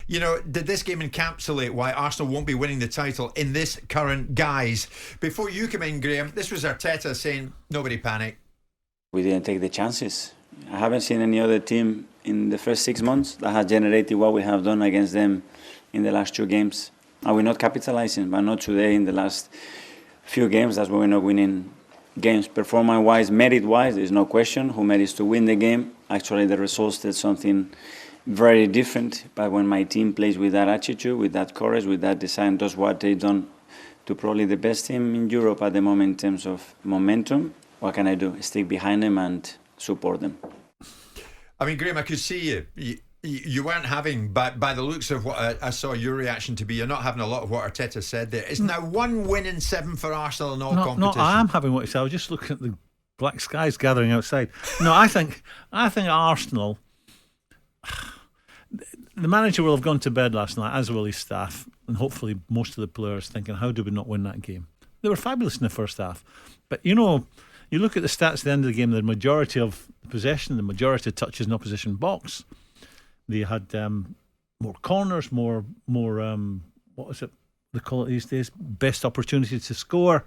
did this game encapsulate why Arsenal won't be winning the title in this current guise? Before you come in, Graeme, this was Arteta saying, nobody panic. We didn't take the chances. I haven't seen any other team in the first 6 months that has generated what we have done against them in the last 2 games. And we're not capitalizing, but not today. In the last few games, that's why we're not winning games. Performance-wise, merit-wise, there's no question who merits to win the game. Actually, the results did something very different. But when my team plays with that attitude, with that courage, with that design, does what they've done to probably the best team in Europe at the moment in terms of momentum, what can I do? Stick behind them and support them. I mean, Graeme, I could see you weren't having, by the looks of what I saw your reaction to be, you're not having a lot of what Arteta said there. It's now 1 win in 7 for Arsenal in all competitions. No, I am having what you said. I was just looking at the black skies gathering outside. No, I think Arsenal, the manager will have gone to bed last night, as will his staff, and hopefully most of the players thinking, how do we not win that game? They were fabulous in the first half. But, you look at the stats at the end of the game, the majority of possession, the majority of touches in opposition box. They had more corners, more what is it they call it these days? Best opportunity to score.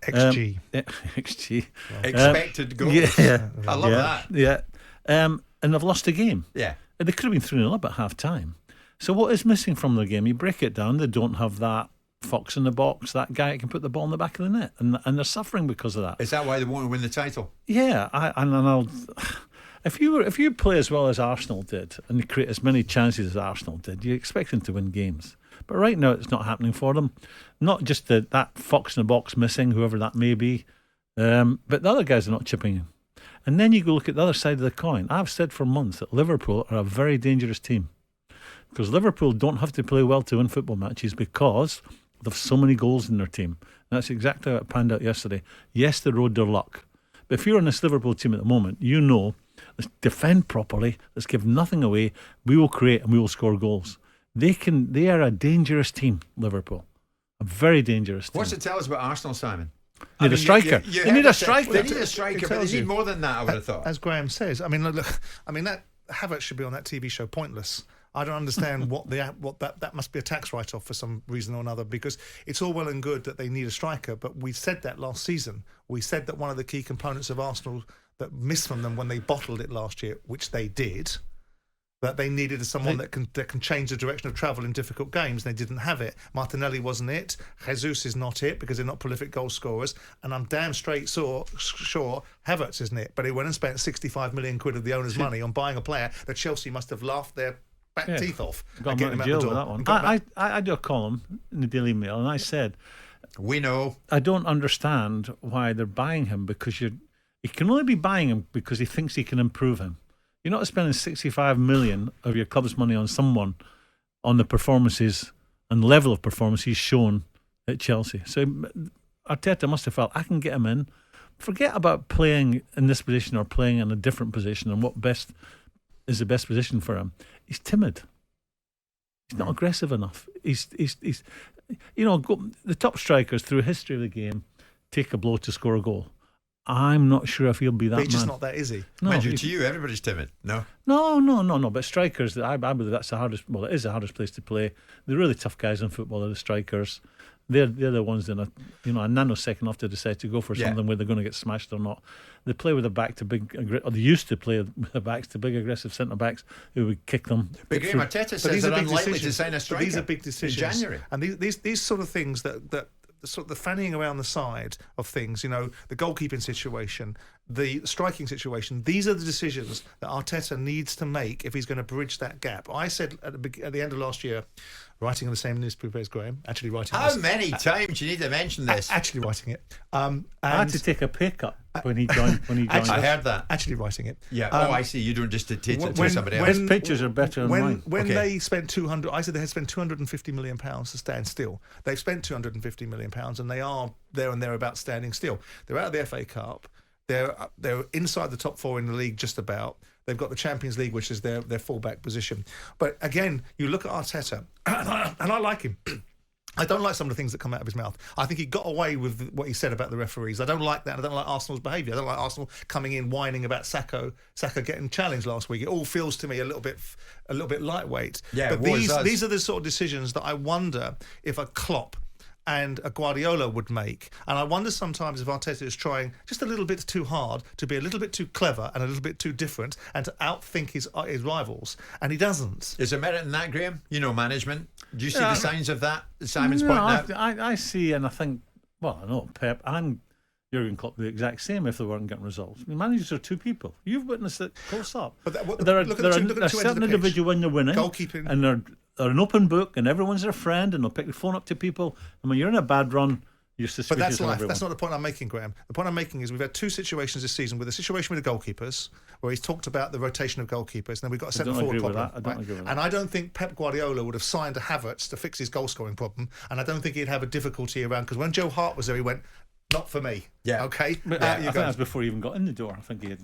XG. XG. Expected goals. Yeah. I love that. Yeah. And they've lost a game. Yeah. They could have been 3-0 up at half time. So what is missing from the game? You break it down, they don't have that fox in the box, that guy that can put the ball in the back of the net, and they're suffering because of that. Is that why they won't win the title? Yeah, if you play as well as Arsenal did and create as many chances as Arsenal did, you expect them to win games. But right now it's not happening for them. Not just that fox in the box missing, whoever that may be, but the other guys are not chipping in. And then you go look at the other side of the coin. I've said for months that Liverpool are a very dangerous team, because Liverpool don't have to play well to win football matches because they have so many goals in their team. And that's exactly how it panned out yesterday. Yes, they rode their luck. But if you're on this Liverpool team at the moment, let's defend properly, let's give nothing away, we will create and we will score goals. They are a dangerous team, Liverpool. A very dangerous team. What's it tell us about Arsenal, Simon? They need a striker. They need a striker. They need a striker, but they need more than that, I would have thought. As Graeme says, that Havertz should be on that TV show Pointless. I don't understand that must be a tax write-off for some reason or another, because it's all well and good that they need a striker, but we said that last season. We said that one of the key components of Arsenal that missed from them when they bottled it last year, which they did, that they needed someone that can change the direction of travel in difficult games. And they didn't have it. Martinelli wasn't it. Jesus is not it, because they're not prolific goal scorers. And I'm damn straight sure Havertz isn't it. But he went and spent 65 million quid of the owner's money on buying a player that Chelsea must have laughed their back teeth off. Got him out of jail with that one. I do a column in the Daily Mail, and I said, we know. I don't understand why they're buying him, because you can only be buying him because he thinks he can improve him. You're not spending 65 million of your club's money on someone on the performances and level of performance he's shown at Chelsea. So Arteta must have felt, I can get him in. Forget about playing in this position or playing in a different position and what best is the best position for him. He's timid. He's not aggressive enough. He's the top strikers through history of the game take a blow to score a goal. I'm not sure if he'll be that man. He's just not that easy. No, to you, everybody's timid. No. But strikers, I believe that's the hardest. Well, it is the hardest place to play. The really tough guys in football are the strikers. They're the ones in a nanosecond have to decide to go for something where they're going to get smashed or not. They play with a back to big, or they used to play with the backs to big aggressive centre backs who would kick them. But Graeme, Arteta says they're unlikely to sign a striker. These are big decisions in January, and these sort of things that. Sort of the fanning around the side of things, the goalkeeping situation, the striking situation. These are the decisions that Arteta needs to make if he's going to bridge that gap. I said at the end of last year, writing in the same newspaper as Graeme, actually writing. How many times you need to mention this? Actually writing it. I had to take a pay cut when he joined. I heard that. Actually writing it. Yeah. I see. You don't just dictate it to somebody else. His pictures are better than mine. When they spent 200, I said they had spent 250 million pounds to stand still. They've spent 250 million pounds, and they are there and thereabouts standing still. They're out of the FA Cup. They're inside the top 4 in the league, just about. They've got the Champions League, which is their fallback position. But again, you look at Arteta, and I like him. I don't like some of the things that come out of his mouth. I think he got away with what he said about the referees. I don't like that. I don't like Arsenal's behaviour. I don't like Arsenal coming in whining about Saka getting challenged last week. It all feels to me a little bit lightweight. Yeah, but these are the sort of decisions that I wonder if a Klopp and a Guardiola would make. And I wonder sometimes if Arteta is trying just a little bit too hard to be a little bit too clever and a little bit too different and to outthink his rivals. And he doesn't. Is there merit in that, Graham? You know management. Do you see the signs of that? Simon's pointing out. I see, and I think, well, I know Pep and Jurgen Klopp the exact same if they weren't getting results. I mean, managers are two people. You've witnessed it close up. But there are certain individuals when they're winning, goalkeeping, and they're an open book, and everyone's their friend, and they'll pick the phone up to people. And when you're in a bad run, you're suspicious. But that's of life. everyone. That's not the point I'm making, Graham. The point I'm making is we've had two situations this season with a situation with the goalkeepers, where he's talked about the rotation of goalkeepers, and then we've got a centre forward problem. I don't agree with that. And I don't think Pep Guardiola would have signed a Havertz to fix his goal scoring problem, and I don't think he'd have a difficulty around, because when Joe Hart was there, he went, "Not for me." Yeah. Okay. But I think that's before he even got in the door. I think he had.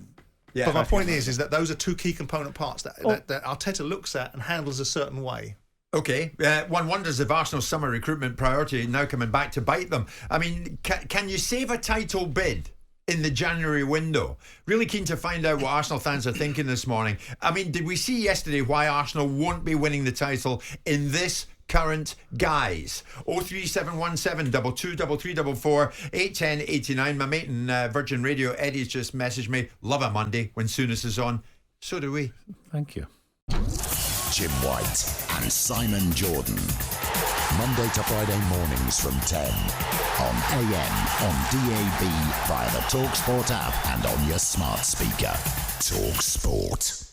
Yeah. But my point is that those are two key component parts that Arteta looks at and handles a certain way. Okay, one wonders if Arsenal's summer recruitment priority now coming back to bite them. I mean, can you save a title bid in the January window? Really keen to find out what Arsenal fans are thinking this morning. I mean, did we see yesterday why Arsenal won't be winning the title in this current guise? 03717 223344 810 89. My mate in Virgin Radio, Eddie's just messaged me. Love a Monday when Souness is on. So do we. Thank you. Jim White and Simon Jordan. Monday to Friday mornings from 10 on AM, on DAB, via the talkSPORT app and on your smart speaker. talkSPORT.